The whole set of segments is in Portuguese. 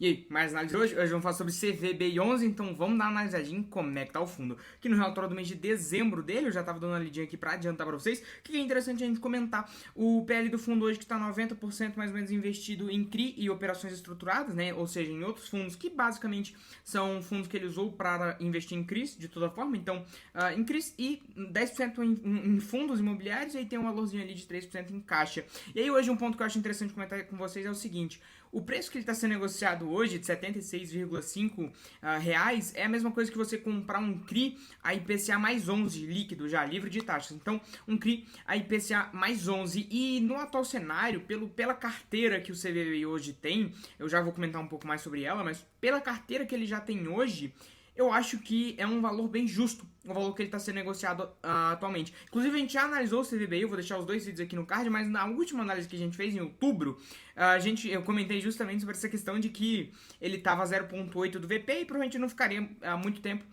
E aí, mais análise hoje? Hoje vamos falar sobre CVBI11, então vamos dar uma analisadinha em como é que tá o fundo. Aqui no relatório do mês de dezembro dele, eu já tava dando uma lidinha aqui pra adiantar pra vocês, que é interessante a gente comentar. O PL do fundo hoje que tá 90% mais ou menos investido em CRI e operações estruturadas, né? Ou seja, em outros fundos que basicamente são fundos que ele usou para investir em CRIs, de toda forma. Então, em CRIs e 10% em fundos imobiliários, e aí tem um valorzinho ali de 3% em caixa. E aí hoje um ponto que eu acho interessante comentar com vocês é o seguinte: o preço que ele está sendo negociado hoje, de R$ 76,5 reais, é a mesma coisa que você comprar um CRI a IPCA mais 11 líquido já, livre de taxas. Então, um CRI a IPCA mais 11. E no atual cenário, pela carteira que o CVBI hoje tem, eu já vou comentar um pouco mais sobre ela, mas pela carteira que ele já tem hoje, eu acho que é um valor bem justo, o valor que ele está sendo negociado atualmente. Inclusive, a gente já analisou o CVBI, eu vou deixar os dois vídeos aqui no card, mas na última análise que a gente fez em outubro, eu comentei justamente sobre essa questão de que ele estava 0,8 do VP e provavelmente não ficaria muito tempo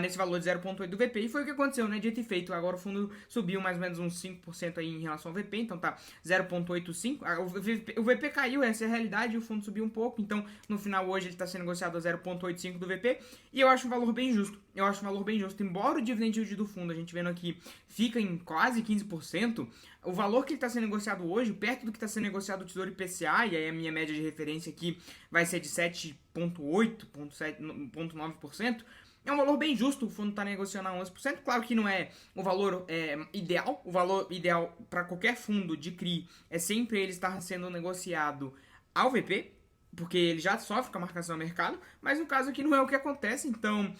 nesse valor de 0,8 do VP. E foi o que aconteceu, né? Dito e feito. Agora o fundo subiu mais ou menos uns 5% aí em relação ao VP, então tá 0,85. O VP caiu, essa é a realidade, e o fundo subiu um pouco, então no final hoje ele está sendo negociado a 0,85 do VP, e eu acho um valor bem justo. Eu acho um valor bem justo, embora o dividend yield do fundo, a gente vendo aqui, fica em quase 15%, o valor que está sendo negociado hoje, perto do que está sendo negociado o Tesouro IPCA, e aí a minha média de referência aqui vai ser de 7,8%, 7,9%, é um valor bem justo, o fundo está negociando a 11%. Claro que não é o valor ideal, o valor ideal para qualquer fundo de CRI é sempre ele estar sendo negociado ao VP, porque ele já sofre com a marcação ao mercado, mas no caso aqui não é o que acontece. Então,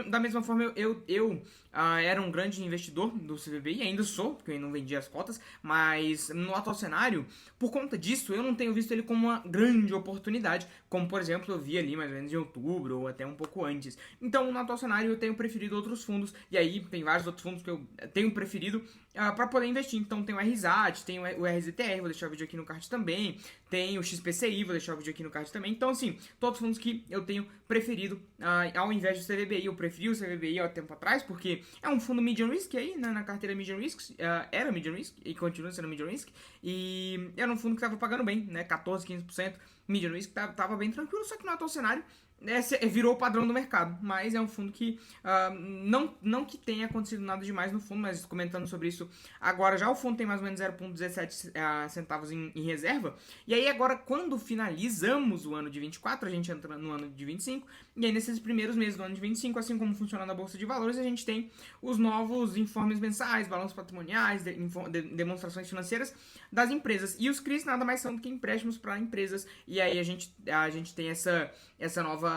da mesma forma, eu era um grande investidor do CVBI, ainda sou, porque eu não vendi as cotas, mas no atual cenário, por conta disso, eu não tenho visto ele como uma grande oportunidade, como por exemplo eu vi ali mais ou menos em outubro ou até um pouco antes. Então, no atual cenário, eu tenho preferido outros fundos, e aí tem vários outros fundos que eu tenho preferido para poder investir. Então, tem o RZAT, tem o RZTR, vou deixar o vídeo aqui no card também, tem o XPCI, vou deixar o vídeo aqui no card também. Então, assim, todos os fundos que eu tenho preferido ao invés do CVBI. Eu preferi o CVBI há tempo atrás, porque é um fundo medium risk aí, né, na carteira medium risk, era medium risk e continua sendo medium risk, e era um fundo que estava pagando bem, né, 14, 15%, medium risk, tava bem tranquilo, só que no atual cenário virou o padrão do mercado, mas é um fundo que não que tenha acontecido nada demais no fundo, mas comentando sobre isso agora, já o fundo tem mais ou menos 0,17 centavos em reserva, e aí agora quando finalizamos o ano de 24, a gente entra no ano de 25, e aí nesses primeiros meses do ano de 25, assim como funciona na Bolsa de Valores, a gente tem os novos informes mensais, balanços patrimoniais, demonstrações financeiras das empresas, e os CRIs nada mais são do que empréstimos para empresas, e aí a gente tem essa nova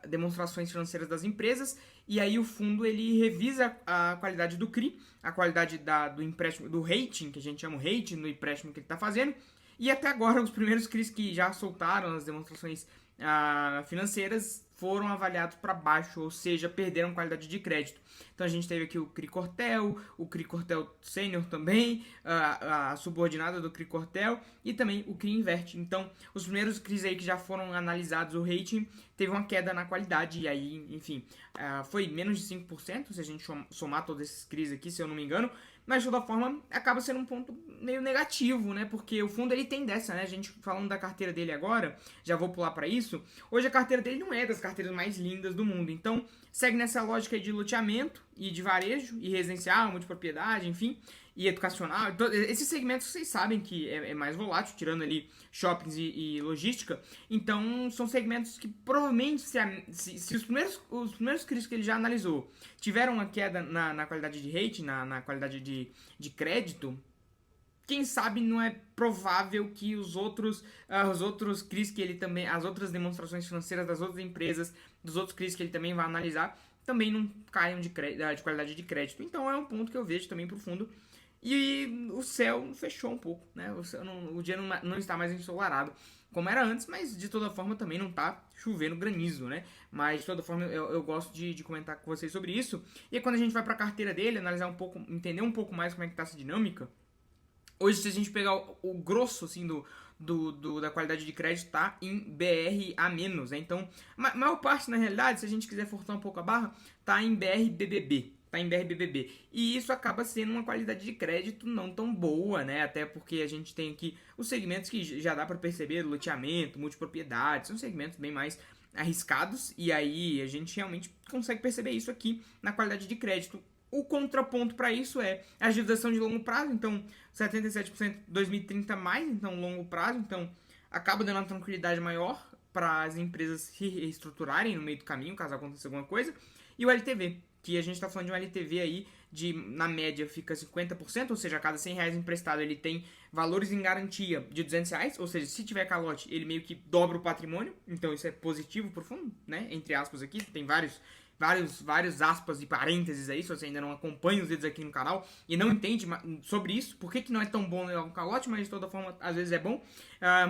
demonstrações financeiras das empresas, e aí o fundo ele revisa a qualidade do CRI, a qualidade do empréstimo, do rating, que a gente chama o rating do empréstimo que ele está fazendo, e até agora os primeiros CRIs que já soltaram as demonstrações financeiras foram avaliados para baixo, ou seja, perderam qualidade de crédito. Então a gente teve aqui o CRI Cortel, o CRI Cortel Sênior também, a subordinada do CRI Cortel e também o CRI Invert. Então os primeiros CRIs aí que já foram analisados, o rating teve uma queda na qualidade, e aí, enfim, foi menos de 5%, se a gente somar todos esses CRIs aqui, se eu não me engano, mas de toda forma acaba sendo um ponto meio negativo, né? Porque o fundo ele tem dessa, né? A gente falando da carteira dele agora, já vou pular para isso. Hoje a carteira dele não é das carteiras mais lindas do mundo, então segue nessa lógica de loteamento e de varejo e residencial, multipropriedade, enfim, e educacional. Então, esses segmentos vocês sabem que é mais volátil, tirando ali shoppings e logística. Então são segmentos que provavelmente se os primeiros CRIs que ele já analisou tiveram uma queda na qualidade de rating, na qualidade de crédito, quem sabe não é provável que os outros CRIs que ele também, as outras demonstrações financeiras das outras empresas, dos outros CRIs que ele também vai analisar, também não caiam de qualidade de crédito. Então é um ponto que eu vejo também pro fundo. E o céu fechou um pouco, né? O dia não está mais ensolarado como era antes, mas de toda forma também não tá chovendo granizo, né? Mas de toda forma eu gosto de comentar com vocês sobre isso. E aí, quando a gente vai para a carteira dele, analisar um pouco, entender um pouco mais como é que tá essa dinâmica. Hoje, se a gente pegar o grosso assim, da qualidade de crédito, tá em BR a menos, né? Então, a maior parte, na realidade, se a gente quiser forçar um pouco a barra, tá em BR BBB. tá em BRBBB. E isso acaba sendo uma qualidade de crédito não tão boa, né? Até porque a gente tem aqui os segmentos que já dá para perceber, loteamento, multipropriedade, são segmentos bem mais arriscados, e aí a gente realmente consegue perceber isso aqui na qualidade de crédito. O contraponto para isso é a agilização de longo prazo, então 77% 2030 mais, então longo prazo, então acaba dando uma tranquilidade maior para as empresas se reestruturarem no meio do caminho, caso aconteça alguma coisa. E o LTV, que a gente está falando de um LTV aí de, na média, fica 50%, ou seja, a cada 100 reais emprestado ele tem valores em garantia de 200 reais, ou seja, se tiver calote, ele meio que dobra o patrimônio, então isso é positivo pro fundo, né, entre aspas aqui, tem vários aspas e parênteses aí, se você ainda não acompanha os vídeos aqui no canal e não entende sobre isso, por que não é tão bom levar um calote, mas de toda forma, às vezes é bom,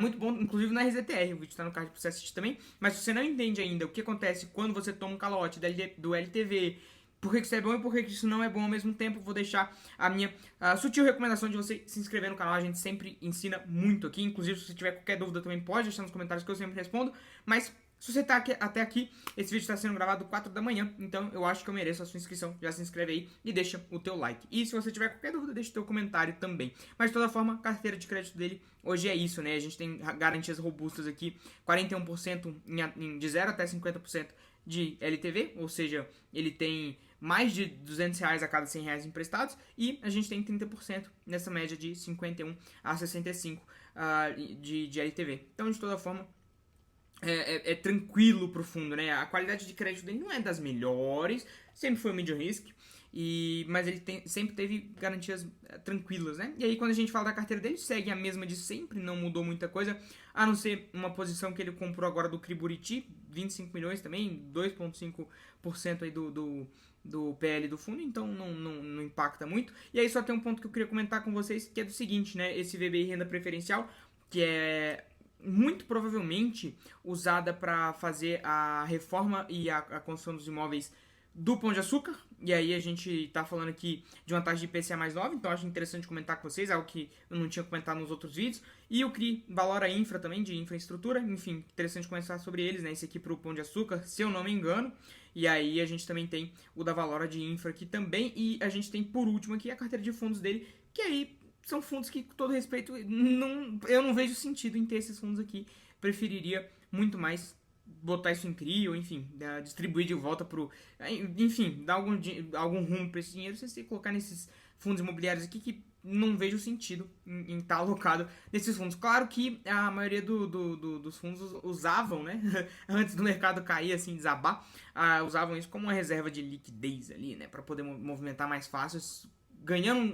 muito bom, inclusive na RZTR, o vídeo está no card para você assistir também, mas se você não entende ainda o que acontece quando você toma um calote do LTV, por que isso é bom e por que isso não é bom ao mesmo tempo, vou deixar a minha sutil recomendação de você se inscrever no canal, a gente sempre ensina muito aqui, inclusive se você tiver qualquer dúvida também pode deixar nos comentários que eu sempre respondo, mas se você está até aqui, esse vídeo está sendo gravado 4 da manhã, então eu acho que eu mereço a sua inscrição, já se inscreve aí e deixa o teu like. E se você tiver qualquer dúvida, deixa o teu comentário também. Mas de toda forma, a carteira de crédito dele hoje é isso, né? A gente tem garantias robustas aqui, 41% de 0 até 50% de LTV, ou seja, ele tem mais de 200 reais a cada 100 reais emprestados, e a gente tem 30% nessa média de 51 a 65 de LTV. Então, de toda forma, é tranquilo pro fundo, né? A qualidade de crédito dele não é das melhores, sempre foi o medium risk, mas ele sempre teve garantias tranquilas, né? E aí quando a gente fala da carteira dele, segue a mesma de sempre, não mudou muita coisa, a não ser uma posição que ele comprou agora do CRI Buriti, 25 milhões também, 2,5% aí do PL do fundo, então não impacta muito. E aí só tem um ponto que eu queria comentar com vocês, que é do seguinte, né? Esse VBI renda preferencial, que é muito provavelmente usada para fazer a reforma e a construção dos imóveis do Pão de Açúcar, e aí a gente tá falando aqui de uma taxa de IPCA mais 9, então acho interessante comentar com vocês, algo que eu não tinha comentado nos outros vídeos, e o CRI Valora Infra também, de infraestrutura, enfim, interessante comentar sobre eles, né, esse aqui pro Pão de Açúcar, se eu não me engano, e aí a gente também tem o da Valora de Infra aqui também, e a gente tem por último aqui a carteira de fundos dele, que aí são fundos que, com todo respeito, eu não vejo sentido em ter esses fundos aqui. Preferiria muito mais botar isso em CRI, ou enfim, distribuir de volta pro... Enfim, dar algum rumo para esse dinheiro, sem colocar nesses fundos imobiliários aqui, que não vejo sentido em estar alocado nesses fundos. Claro que a maioria dos fundos usavam, né, antes do mercado cair, assim, desabar, usavam isso como uma reserva de liquidez ali, né, para poder movimentar mais fácil, ganhando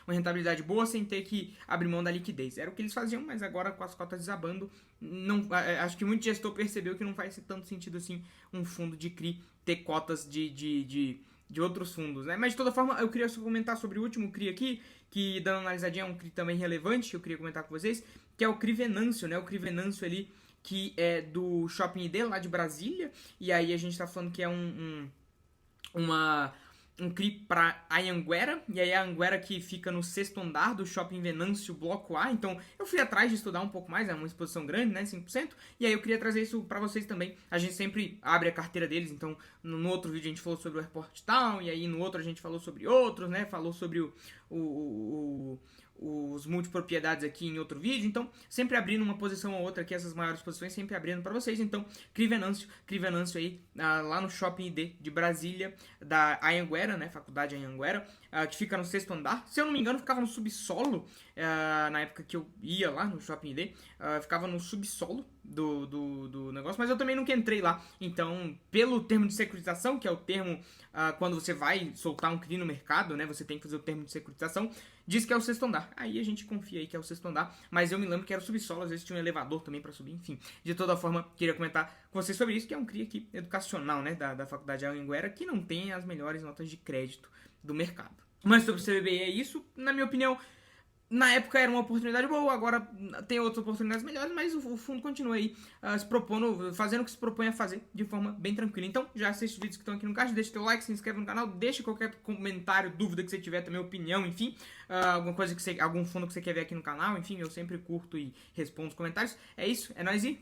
uma rentabilidade boa sem ter que abrir mão da liquidez. Era o que eles faziam, mas agora com as cotas desabando, acho que muito gestor percebeu que não faz tanto sentido assim um fundo de CRI ter cotas de outros fundos, né? Mas de toda forma, eu queria só comentar sobre o último CRI aqui, que dando uma analisadinha é um CRI também relevante, que eu queria comentar com vocês, que é o CRI Venâncio, né? O CRI Venâncio ali, que é do Shopping ID lá de Brasília, e aí a gente tá falando que é um CRI para Anhanguera, e aí a Anhanguera que fica no 6º andar do Shopping Venâncio Bloco A, então eu fui atrás de estudar um pouco mais, é uma exposição grande, né, 5%, e aí eu queria trazer isso para vocês também. A gente sempre abre a carteira deles, então no outro vídeo a gente falou sobre o Airport Town, e aí no outro a gente falou sobre outros, né, falou sobre os multipropriedades aqui em outro vídeo, então sempre abrindo uma posição ou outra aqui, essas maiores posições sempre abrindo para vocês, então CRI Venâncio aí, lá no Shopping ID de Brasília, da Anhanguera, né, Faculdade Anhanguera, que fica no 6º andar, se eu não me engano ficava no subsolo, na época que eu ia lá no Shopping ID, ficava no subsolo do negócio, mas eu também nunca entrei lá, então pelo termo de securitização, que é o termo quando você vai soltar um CRI no mercado, né, você tem que fazer o termo de securitização, diz que é o 6º andar, aí a gente confia aí que é o 6º andar, mas eu me lembro que era o subsolo, às vezes tinha um elevador também para subir, enfim, de toda forma, queria comentar com vocês sobre isso, que é um CRI aqui educacional, né, da Faculdade Anhanguera, que não tem as melhores notas de crédito do mercado. Mas sobre o CVBI é isso, na minha opinião, na época era uma oportunidade boa, agora tem outras oportunidades melhores, mas o fundo continua aí se propondo, fazendo o que se propõe a fazer de forma bem tranquila. Então, já assiste os vídeos que estão aqui no card, deixa teu like, se inscreve no canal, deixa qualquer comentário, dúvida que você tiver, também opinião, enfim, alguma coisa algum fundo que você quer ver aqui no canal, enfim, eu sempre curto e respondo os comentários. É isso, é nóis e